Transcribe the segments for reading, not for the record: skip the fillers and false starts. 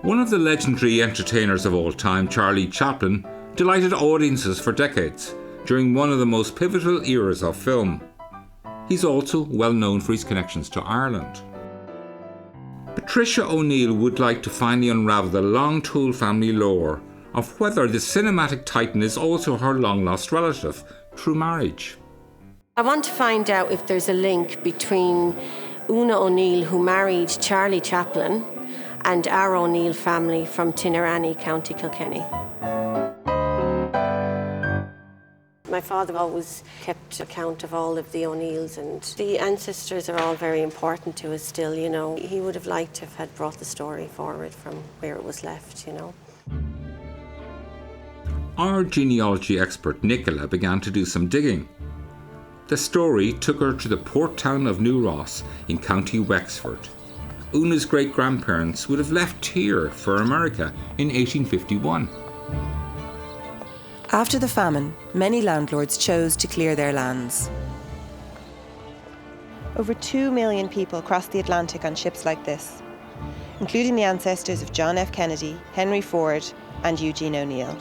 One of the legendary entertainers of all time, Charlie Chaplin, delighted audiences for decades during one of the most pivotal eras of film. He's also well known for his connections to Ireland. Patricia O'Neill would like to finally unravel the long-told family lore of whether the cinematic titan is also her long-lost relative through marriage. I want to find out if there's a link between Oona O'Neill, who married Charlie Chaplin, and our O'Neill family from Tinnerany, County Kilkenny. My father always kept account of all of the O'Neills, and the ancestors are all very important to us still, you know. He would have liked to have had brought the story forward from where it was left, you know. Our genealogy expert Nicola began to do some digging. The story took her to the port town of New Ross in County Wexford. Oona's great-grandparents would have left here for America in 1851. After the famine, many landlords chose to clear their lands. Over 2 million people crossed the Atlantic on ships like this, including the ancestors of John F. Kennedy, Henry Ford, and Eugene O'Neill.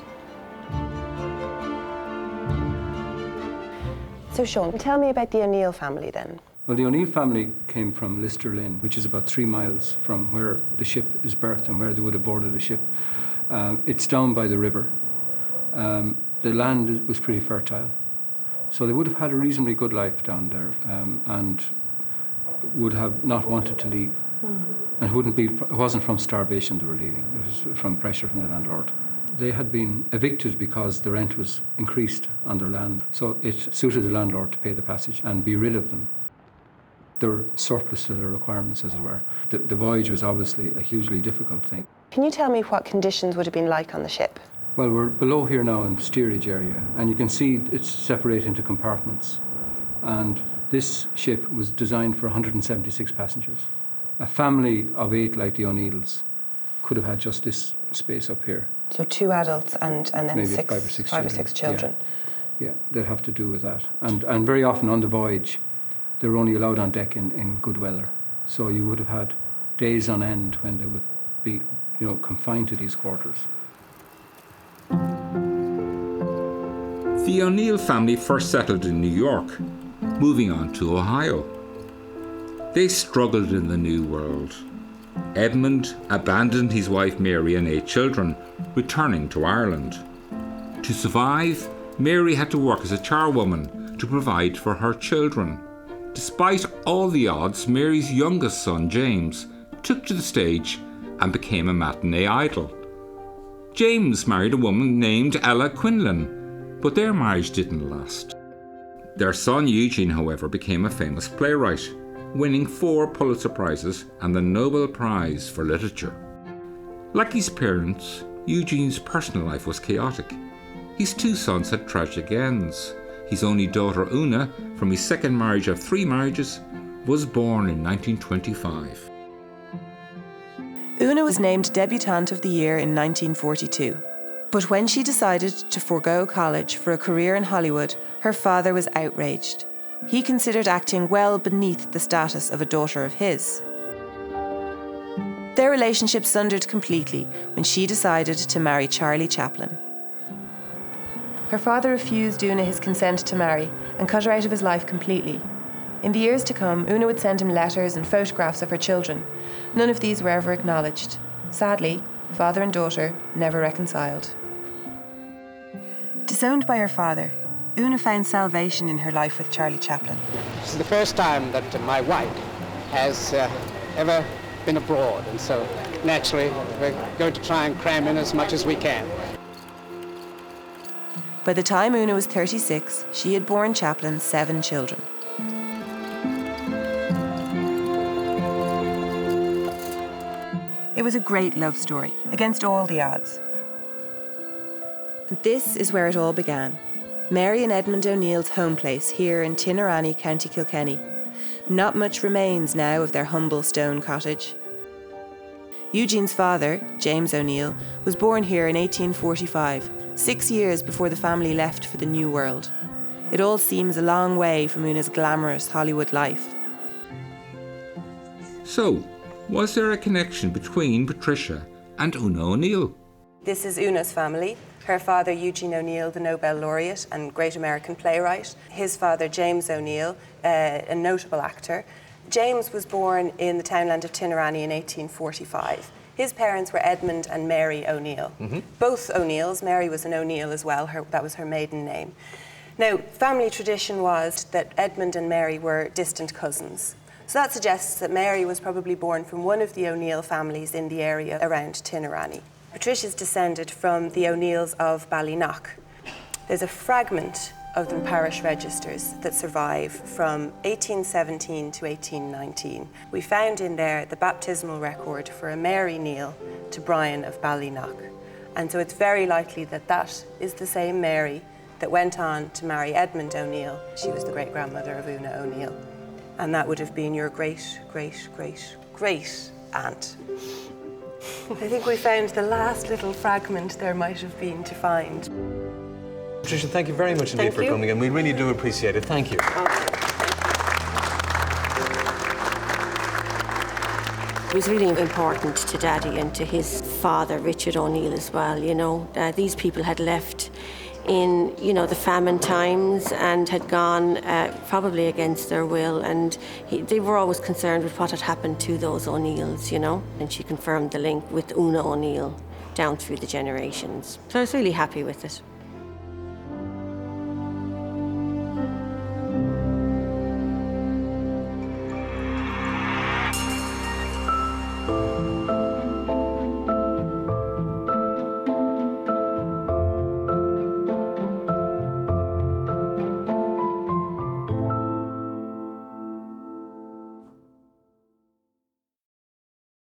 So Sean, tell me about the O'Neill family then. Well, the O'Neill family came from Listerlynn, which is about 3 miles from where the ship is berthed and where they would have boarded the ship. It's down by the river. The land was pretty fertile, so they would have had a reasonably good life down there, and would have not wanted to leave. And it wasn't from starvation they were leaving, it was from pressure from the landlord. They had been evicted because the rent was increased on their land, so it suited the landlord to pay the passage and be rid of them. They were surplus to their requirements, as it were. The voyage was obviously a hugely difficult thing. Can you tell me what conditions would have been like on the ship? Well, we're below here now in the steerage area, and you can see it's separated into compartments. And this ship was designed for 176 passengers. A family of 8 like the O'Neills could have had just this space up here. So 2 adults and then maybe 6, 5 or 6 children. Yeah, they'd have to do with that. And very often on the voyage, they were only allowed on deck in good weather. So you would have had days on end when they would be, confined to these quarters. The O'Neill family first settled in New York, moving on to Ohio. They struggled in the new world. Edmund abandoned his wife Mary and 8 children, returning to Ireland. To survive, Mary had to work as a charwoman to provide for her children. Despite all the odds, Mary's youngest son, James, took to the stage and became a matinee idol. James married a woman named Ella Quinlan, but their marriage didn't last. Their son Eugene, however, became a famous playwright, winning 4 Pulitzer Prizes and the Nobel Prize for Literature. Like his parents, Eugene's personal life was chaotic. His 2 sons had tragic ends. His only daughter Oona, from his second marriage of 3 marriages, was born in 1925. Oona was named Debutante of the Year in 1942. But when she decided to forego college for a career in Hollywood, her father was outraged. He considered acting well beneath the status of a daughter of his. Their relationship sundered completely when she decided to marry Charlie Chaplin. Her father refused Oona his consent to marry and cut her out of his life completely. In the years to come, Oona would send him letters and photographs of her children. None of these were ever acknowledged. Sadly, father and daughter never reconciled. Disowned by her father, Oona found salvation in her life with Charlie Chaplin. This is the first time that my wife has ever been abroad, and so naturally we're going to try and cram in as much as we can. By the time Oona was 36, she had borne Chaplin 7 children. It was a great love story, against all the odds. And this is where it all began. Mary and Edmund O'Neill's home place here in Tinnerany, County Kilkenny. Not much remains now of their humble stone cottage. Eugene's father, James O'Neill, was born here in 1845, 6 years before the family left for the New World. It all seems a long way from Oona's glamorous Hollywood life. So, was there a connection between Patricia and Oona O'Neill. This is Oona's family. Her father, Eugene O'Neill, the Nobel laureate and great American playwright. His father, James O'Neill, a notable actor. James was born in the townland of Tinarani in 1845. His parents were Edmund and Mary O'Neill. Both O'Neills. Mary was an O'Neill as well. That was her maiden name. Now, family tradition was that Edmund and Mary were distant cousins. So that suggests that Mary was probably born from one of the O'Neill families in the area around Tinarani. Patricia's descended from the O'Neills of Ballynock. There's a fragment of the parish registers that survive from 1817 to 1819. We found in there the baptismal record for a Mary Neal to Brian of Ballynock. And so it's very likely that that is the same Mary that went on to marry Edmund O'Neill. She was the great-grandmother of Oona O'Neill. And that would have been your great-great-great-great-aunt. I think we found the last little fragment there might have been to find. Patricia, thank you very much indeed for coming, and we really do appreciate it. Thank you. It was really important to Daddy and to his father, Richard O'Neill, as well, you know. These people had left in, you know, the famine times and had gone probably against their will, and they were always concerned with what had happened to those O'Neills, you know. And she confirmed the link with Oona O'Neill down through the generations. So I was really happy with it.